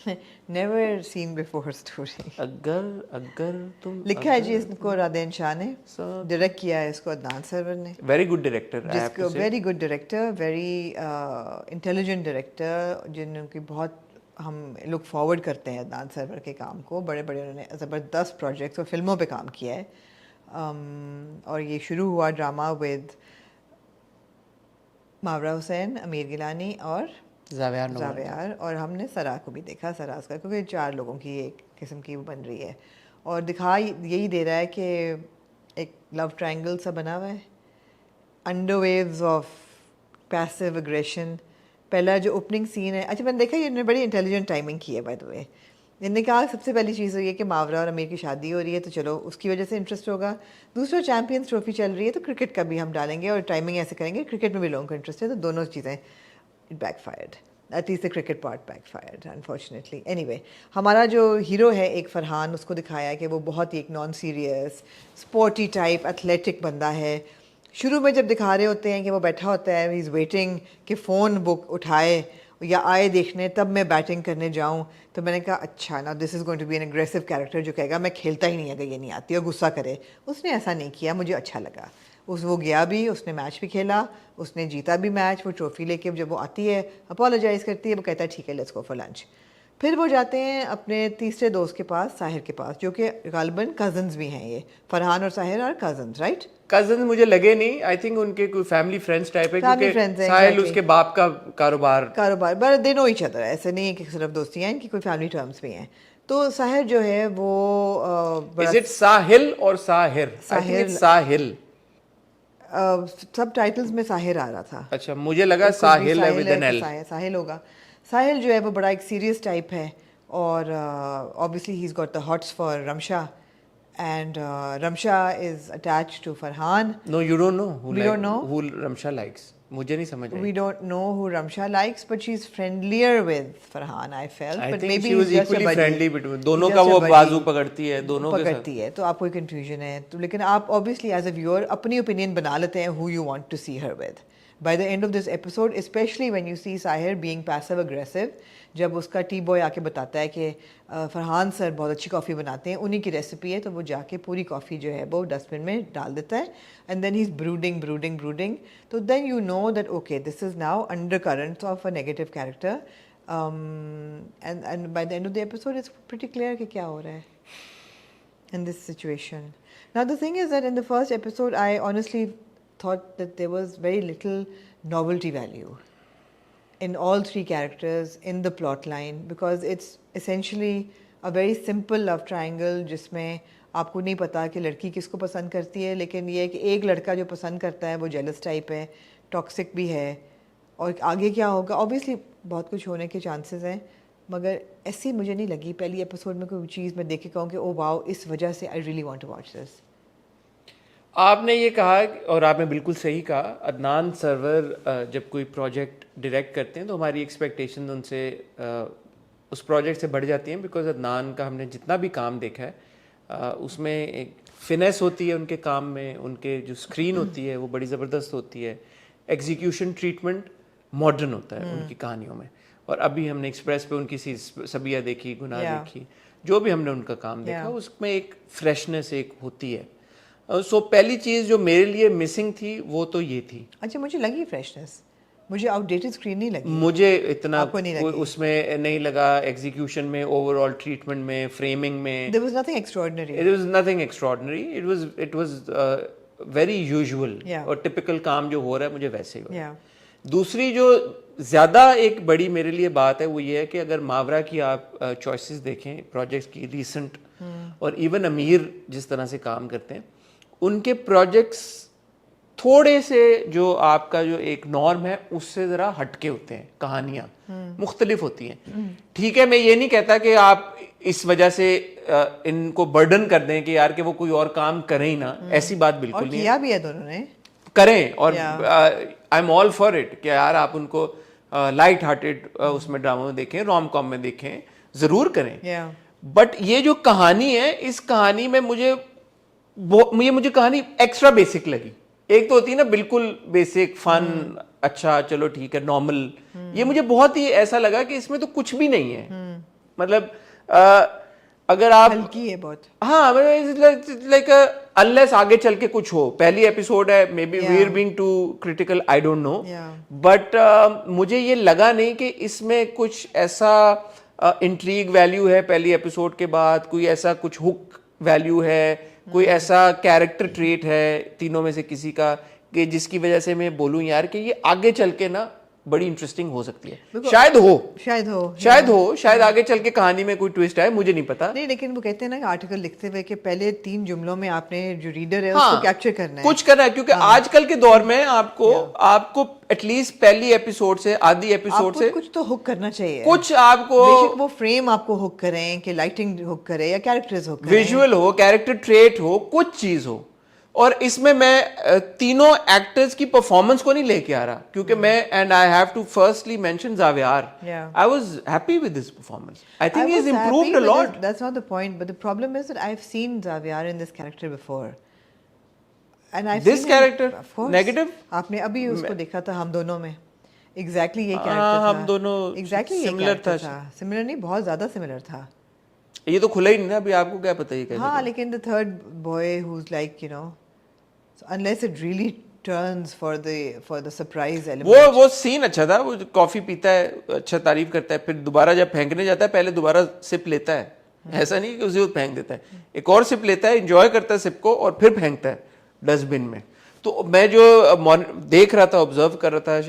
Never seen before story. अगर तुम लिखा है जी इसको राधेन शाह ने, डायरेक्ट किया है इसको अदनान सरवर ने। वेरी गुड डायरेक्टर, जिसको very good director, very intelligent director, जिनकी बहुत हम लुक फॉरवर्ड करते हैं अदनान सरवर के काम को। बड़े बड़े उन्होंने ज़बरदस्त प्रोजेक्ट्स और फिल्मों पे काम किया है। और ये शुरू हुआ ड्रामा विद मावरा हुसैन, अमीर गिलानी और जावेयार, और हमने सरा को भी देखा, सराज का, क्योंकि 4 लोगों की एक किस्म की वो बन रही है। और दिखा यही दे रहा है कि एक लव ट्रायंगल सा बना हुआ है, under waves of passive aggression. पहला जो ओपनिंग सीन है, अच्छा मैंने देखा ये इन्होंने बड़ी इंटेलिजेंट टाइमिंग की है बाय द वे। इन्होंने कहा सबसे पहली चीज़ ये कि मावरा और अमीर की शादी हो रही है तो चलो उसकी वजह से इंटरेस्ट होगा। दूसरा चैम्पियंस ट्रॉफी चल रही है तो क्रिकेट का भी हम डालेंगे और टाइमिंग ऐसे करेंगे, क्रिकेट में भी लोगों को इंटरेस्ट है, तो दोनों चीज़ें it backfired. At least the cricket part backfired unfortunately. Anyway, हमारा जो हीरो है एक फरहान, उसको दिखाया है कि वो बहुत ही एक non serious sporty type athletic बंदा है। शुरू में जब दिखा रहे होते हैं कि वो बैठा होता है, ही इज़ वेटिंग कि फ़ोन बुक उठाए या आए देखने तब मैं बैटिंग करने जाऊं, तो मैंने कहा अच्छा ना this is going to be an aggressive character जो कहेगा मैं खेलता ही नहीं अगर ये नहीं आती, और गुस्सा करे। उसने ऐसा नहीं किया, मुझे अच्छा लगा। वो गया भी, उसने मैच भी खेला, उसने जीता भी मैच। वो ट्रॉफी लेके जब वो आती है अपोलोजाइज़ करती है, वो कहता है ठीक है लेट्स गो फॉर लंच। फिर वो जाते हैं अपने तीसरे दोस्त के पास, साहिर के पास, जो कि गालिबन कज़न्स भी हैं। ये फरहान और Sahir are cousins, right? Cousin मुझे लगे नहीं, आई थिंक उनके कोई फैमिली फ्रेंड्स टाइप है, क्योंकि साहिल उसके बाप का कारोबार but they know each other, ऐसे नहीं है कि सिर्फ दोस्तियाँ हैं, इनकी कोई फैमिली टर्म्स भी हैं। तो साहिर जो है वो इज इट साहिल और साहिर? साहिल सब टाइटल्स में साहिर आ रहा था। अच्छा, मुझे लगा साहिल है विद एन एल। साहिल होगा। साहिल जो है वो बड़ा एक सीरियस टाइप है, और obviously he is got the hots for Ramsha, and Ramsha is attached to Farhan. No, you don't know. We don't know who Ramsha likes. मुझे नहीं समझ आई. We don't know who Ramsha likes, but she's friendlier with Farhan, I felt. I but think maybe she was equally friendly between. दोनों का वो बाजू पकड़ती है, दोनों के पकड़ती है, तो आपको confusion है। तो लेकिन आप obviously as a viewer अपनी opinion बना लेते हैं who you want to see her with. By the end of this episode, especially when you see Sahir being passive aggressive, जब उसका टी बॉय आके बताता है कि फरहान सर बहुत अच्छी कॉफ़ी बनाते हैं, उन्हीं की रेसिपी है, तो वो जाके पूरी कॉफ़ी जो है वो डस्टबिन में डाल देता है, and then he is brooding, तो then you know that okay this is now under current of a negative character, and by the end of the episode it's pretty clear कि क्या हो रहा है in this situation. Now the thing is that in the first episode I honestly thought that there was very little novelty value in all 3 characters in the plot line, because it's essentially a very simple love triangle जिसमें आपको नहीं पता कि लड़की किसको पसंद करती है, लेकिन ये है कि एक लड़का जो पसंद करता है वो जेलस टाइप है, टॉक्सिक भी है, और आगे क्या होगा ऑब्वियसली बहुत कुछ होने के चांसेस हैं, मगर ऐसी मुझे नहीं लगी पहली एपिसोड में कोई चीज़ मैं देख के कहूँ कि ओ वाओ इस वजह से I really want to watch this. आपने ये कहा और आपने बिल्कुल सही कहा, अदनान सरवर जब कोई प्रोजेक्ट डायरेक्ट करते हैं तो हमारी एक्सपेक्टेशन उनसे उस प्रोजेक्ट से बढ़ जाती हैं, बिकॉज अदनान का हमने जितना भी काम देखा है उसमें एक फिनेस होती है उनके काम में, उनके जो स्क्रीन होती है वो बड़ी ज़बरदस्त होती है, एग्जीक्यूशन ट्रीटमेंट मॉडर्न होता है उनकी कहानियों में। और अभी हमने एक्सप्रेस पे उनकी सबिया देखी, गुनाह देखी, जो भी हमने उनका काम देखा उसमें एक फ्रेशनेस एक होती है। सो पहली चीज़ जो मेरे लिए मिसिंग थी वो तो ये थी। अच्छा, मुझे लगी फ्रेशनेस, मुझे आउटडेटेड स्क्रीन नहीं लगी। मुझे इतना उसमें नहीं लगा, एग्जीक्यूशन में, ओवरऑल ट्रीटमेंट में, फ्रेमिंग में। There was nothing extraordinary. It was nothing extraordinary. It was very usual. और टिपिकल काम जो हो रहा है मुझे वैसे ही हो। दूसरी जो ज़्यादा एक बड़ी मेरे लिए बात है वो ये है कि अगर मावरा की आप चॉइसेस देखें प्रोजेक्ट्स की रीसेंट, और इवन अमीर जिस तरह से काम करते हैं, उनके प्रोजेक्ट्स थोड़े से जो आपका जो एक नॉर्म है उससे ज़रा हटके होते हैं, कहानियाँ मुख्तलिफ होती हैं। ठीक है, मैं ये नहीं कहता कि आप इस वजह से इनको बर्डन कर दें कि यार कि वो कोई और काम करें ही ना, ऐसी बात बिल्कुल नहीं है। किया भी है दोनों ने, करें, और I am all for it कि यार आप उनको लाइट हार्टेड उसमें ड्रामा में देखें, रोम कॉम में देखें, ज़रूर करें। बट ये जो कहानी है, इस कहानी में मुझे कहानी एक्स्ट्रा बेसिक लगी। एक तो होती है ना बिल्कुल बेसिक फन, अच्छा चलो ठीक है नॉर्मल, ये मुझे बहुत ही ऐसा लगा कि इसमें तो कुछ भी नहीं है। मतलब अगर आप हल्की है बहुत। हाँ, लाइक अनलेस आगे चल के कुछ हो, पहली एपिसोड है, maybe we are being too critical, I don't know, but मुझे ये लगा नहीं कि इसमें कुछ ऐसा इंट्रीग वैल्यू है पहली एपिसोड के बाद, कोई ऐसा कुछ हुक वैल्यू है, कोई ऐसा कैरेक्टर ट्रेट है तीनों में से किसी का कि जिसकी वजह से मैं बोलूं यार कि ये आगे चल के ना बड़ी इंटरेस्टिंग हो सकती है। शायद आगे चल के कहानी में कोई ट्विस्ट आए, मुझे नहीं पता। नहीं, लेकिन वो कहते हैं ना आर्टिकल लिखते हुए कि पहले 3 जुमलों में आपने जो रीडर है उसको कैप्चर करना है, कुछ करना है, क्योंकि आजकल के दौर में आपको एटलीस्ट पहली एपिसोड से आधी एपिसोड से कुछ तो हुक करना चाहिए, कुछ आपको, बेशक वो फ्रेम आपको हुक करें कि लाइटिंग हुक करे या कैरेक्टर्स हुक करें, विजुअल हो, कैरेक्टर ट्रेट हो, कुछ चीज हो। और इसमें मैं तीनों एक्टर्स की परफॉर्मेंस को नहीं लेके आ रहा, क्योंकि मैं and I have to firstly mention Zaviyar, I was happy with his performance, I think he has improved a lot. That's not the point, but the problem is that I have seen Zaviyar in this character before and I this character negative. आपने अभी उसको देखा था हम दोनों में, exactly ये character था, हम दोनों एग्जैक्टली सिमिलर था, सिमिलर नहीं, बहुत ज्यादा सिमिलर था। ये तो खुला ही नहीं ना अभी, आपको क्या पता ये कैसे। हाँ, लेकिन the third boy who is like you know, unless it really turns for the surprise element. वो सीन अच्छा था, वो कॉफी पीता है, अच्छा तारीफ करता है, फिर दोबारा जब फेंकने जाता है पहले दोबारा सिप लेता है, ऐसा नहीं कि उसी वक्त फेंक देता है, एक और सिप लेता है, एंजॉय करता है सिप को और फिर फेंकता है डस्टबिन में। तो मैं जो देख रहा था, ऑब्जर्व कर रहा था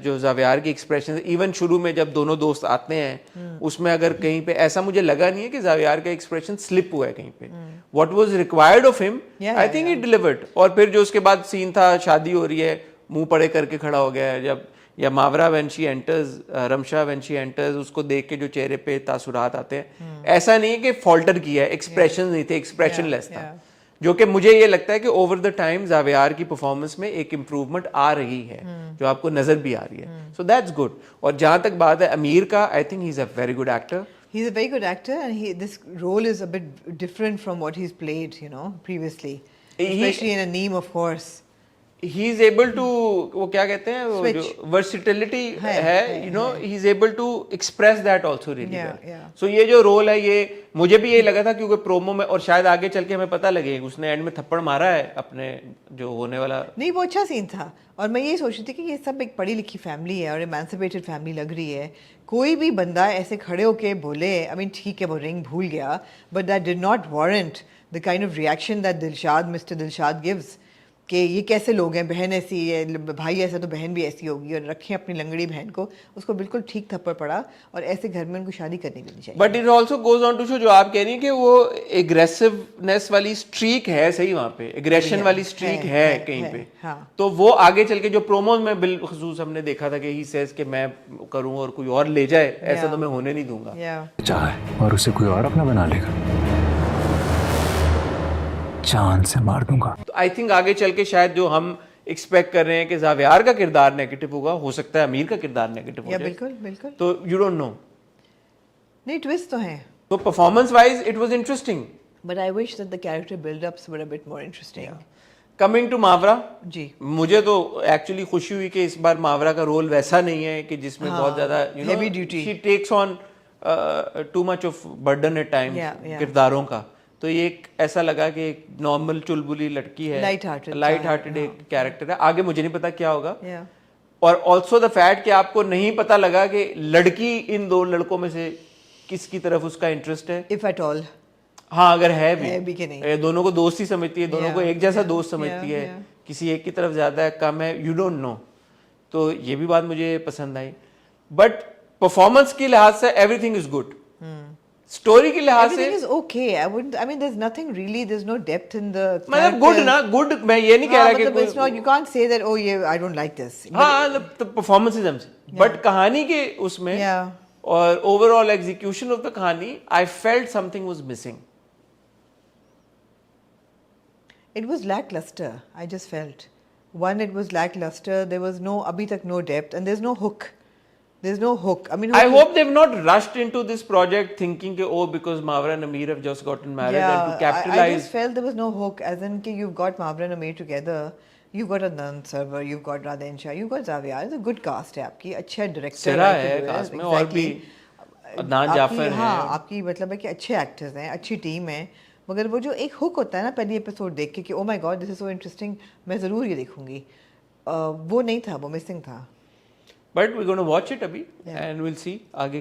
जो ज़ावियार की एक्सप्रेशन, इवन शुरू में जब दोनों दोस्त आते हैं उसमें अगर कहीं पे ऐसा मुझे लगा नहीं है कि ज़ावियार का एक्सप्रेशन स्लिप हुआ है कहीं पे, what was required of him, I think he delivered. और फिर जो उसके बाद सीन था, शादी हो रही है, मुंह पड़े करके खड़ा हो गया है जब, या Mawra when she enters, Ramsha when she enters, उसको देख के जो चेहरे पे तासुरात आते हैं, ऐसा नहीं है कि फॉल्टर किया है, एक्सप्रेशन नहीं थे, एक्सप्रेशनलेस था, जो कि मुझे ये लगता है कि ओवर द टाइम ज़ावियार की परफॉर्मेंस में एक इम्प्रूवमेंट आ रही है, जो आपको नजर भी आ रही है, सो दैट्स गुड। और जहां तक बात है अमीर का, आई think he is a very good actor, he's a very good actor, and this role is a bit different from what he's played, you know, previously, especially in a Neem, of course. He is able to, वो क्या कहते हैं, वो जो versatility है, you know, he is able to express that also really well. So ये जो role है, ये मुझे भी यही लगा था, क्योंकि प्रोमो में, और शायद आगे चल के हमें पता लगे, उसने एंड में थप्पड़ मारा है अपने जो होने वाला, नहीं वो अच्छा सीन था। और मैं ये सोच रही थी कि ये सब एक पढ़ी लिखी फैमिली है और इमेंसिपेटेड फैमिली लग रही है, कोई भी बंदा ऐसे खड़े होके बोले, आई मीन ठीक है वो रिंग भूल गया, but that did not warrant the kind of reaction that mister Dilshad gives, कि ये कैसे लोग हैं, बहन ऐसी है, भाई ऐसा तो बहन भी ऐसी होगी, और रखें अपनी लंगड़ी बहन को, उसको बिल्कुल ठीक थप्पड़ पड़ा, और ऐसे घर में उनको शादी करनी भी नहीं चाहिए। But it also goes on to show, जो आप कह रही हैं कि वो एग्रेसिवनेस वाली स्ट्रीक है, सही वहाँ पे एग्रेशन वाली स्ट्रीक है कहीं पे, तो वो आगे चल के जो प्रोमोज में बिलखुसूस हमने देखा था कि ही सेज कि मैं करूँ और कोई और ले जाए, ऐसा तो मैं होने नहीं दूंगा, चाहे और उसे कोई और अपना बना लेगा, जान से मार दूंगा। तो आई थिंक आगे चल के शायद जो हम एक्सपेक्ट कर रहे हैं कि ज़ावियार का किरदार नेगेटिव होगा, हो सकता है अमीर का किरदार नेगेटिव हो जाए। बिल्कुल बिल्कुल। तो यू डोंट नो, नहीं ट्विस्ट तो है। तो performance wise it was interesting, but I wish that the character buildups were a bit more interesting. Coming to Mawra ji, मुझे तो एक्चुअली खुशी हुई कि इस बार मावरा का रोल वैसा नहीं है कि जिसमें बहुत ज्यादा you know heavy duty, she takes on too much of burden at times किरदारों का। तो ये एक ऐसा लगा कि एक नॉर्मल चुलबुली लड़की है, लाइट हार्टेड एक कैरेक्टर है, आगे मुझे नहीं पता क्या होगा। और ऑल्सो द फैक्ट कि आपको नहीं पता लगा कि लड़की इन दो लड़कों में से किसकी तरफ उसका इंटरेस्ट है, इफ एट ऑल। हाँ, अगर है भी कि नहीं, दोनों को दोस्त ही समझती है, दोनों को एक जैसा दोस्त समझती है, किसी एक की तरफ ज्यादा है कम है, यू डोंट नो। तो ये भी बात मुझे पसंद आई, बट परफॉर्मेंस के लिहाज से एवरीथिंग इज गुड, स्टोरी के लिहाज से is okay. I mean there's nothing really, there's no depth in the मतलब गुड ना, गुड मैं ये नहीं कह रहा कि it's not, you can't say that oh yeah I don't like this. हाँ, the performances बट कहानी के उसमें और ओवरऑल एग्जीक्यूशन ऑफ द कहानी, I felt something was missing. It was lackluster. I just felt one, it was lackluster. There was no abhi tak no depth, and there's no hook. There's no hook. I mean, I hope they've not rushed into this project thinking that, oh, because Mawra and Ameer have just gotten married and to capitalize. I just felt there was no hook, as in कि you've got Mawra and Ameer together, you've got Adnan Sarwar, you've got Radha Insha, you've got ज़ावियार. It's a good cast है आपकी, अच्छा director सिरा है cast में और भी अदनान जाफर हाँ है। आपकी मतलब है कि अच्छे एक्टर्स हैं, अच्छी टीम है, मगर वो जो एक हुक होता है ना पहली एपिसोड देख के कि oh my God this is so interesting, मैं ज़रूर ये देखूंगी, वो नहीं था, वो मिसिंग था। But we gonna watch it अभी एंड विल सी आगे